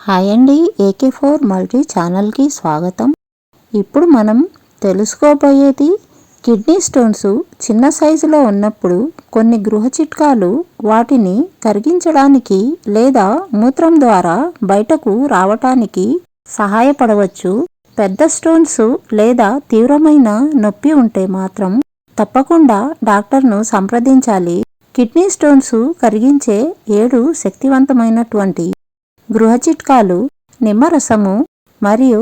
Hi అండి, AK4 multi ఛానల్కి స్వాగతం. ఇప్పుడు మనం తెలుసుకోబోయేది కిడ్నీ స్టోన్స్ చిన్న సైజులో ఉన్నప్పుడు కొన్ని గృహ చిట్కాలు వాటిని కరిగించడానికి లేదా మూత్రం ద్వారా బయటకు రావటానికి సహాయపడవచ్చు. పెద్ద స్టోన్స్ లేదా తీవ్రమైన నొప్పి ఉంటే మాత్రం తప్పకుండా డాక్టర్ను సంప్రదించాలి. కిడ్నీ స్టోన్స్ కరిగించే 7 శక్తివంతమైనటువంటి గృహ చిట్కాలు: నిమ్మరసము మరియు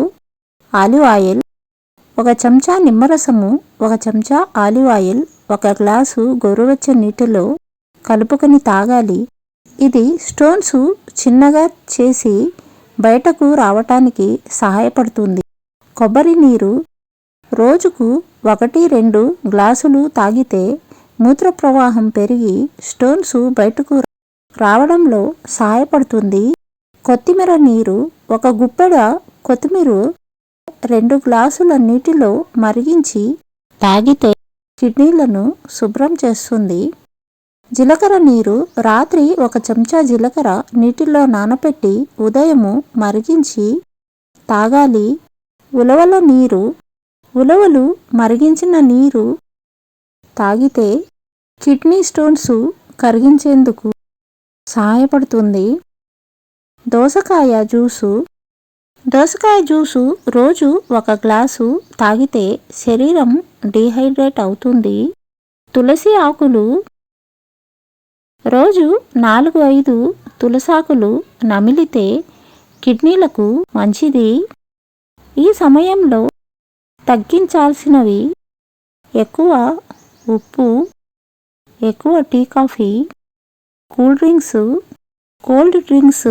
ఆలివ్ ఆయిల్. 1 చెంచా నిమ్మరసము, 1 చెంచా ఆలివ్ ఆయిల్ 1 గ్లాసు గోరువెచ్చని నీటిలో కలుపుకొని తాగాలి. ఇది స్టోన్స్ చిన్నగా చేసి బయటకు రావటానికి సహాయపడుతుంది. కొబ్బరి నీరు రోజుకు 1-2 గ్లాసులు తాగితే మూత్ర ప్రవాహం పెరిగి స్టోన్స్ బయటకు రావడంలో సహాయపడుతుంది. కొత్తిమీర నీరు 1 గుప్పెడ కొత్తిమీర 2 గ్లాసుల నీటిలో మరిగించి తాగితే కిడ్నీలను శుభ్రం చేస్తుంది. జీలకర్ర నీరు రాత్రి 1 చెంచా జీలకర్ర నీటిలో నానబెట్టి ఉదయము మరిగించి తాగాలి. ఉలవల నీరు ఉలవలు మరిగించిన నీరు తాగితే కిడ్నీ స్టోన్స్ కరిగించేందుకు సహాయపడుతుంది. దోసకాయ జ్యూసు రోజు 1 గ్లాసు తాగితే శరీరం డీహైడ్రేట్ అవుతుంది. తులసి ఆకులు రోజు 4-5 తులసాకులు నమిలితే కిడ్నీలకు మంచిది. ఈ సమయంలో తగ్గించాల్సినవి: ఎక్కువ ఉప్పు, ఎక్కువ tea coffee, cold drinks,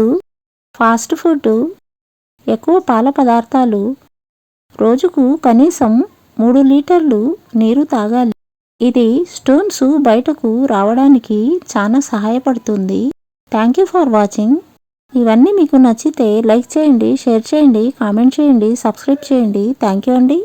fast food, ఎక్కువ పాల పదార్థాలు. రోజుకు కనీసం 3 లీటర్లు నీరు తాగాలి. ఇది స్టోన్స్ బయటకు రావడానికి చాలా సహాయపడుతుంది. Thank you for watching. ఇవన్నీ మీకు నచ్చితే లైక్ చేయండి, షేర్ చేయండి, కామెంట్ చేయండి, సబ్స్క్రైబ్ చేయండి. థ్యాంక్ యూ అండి.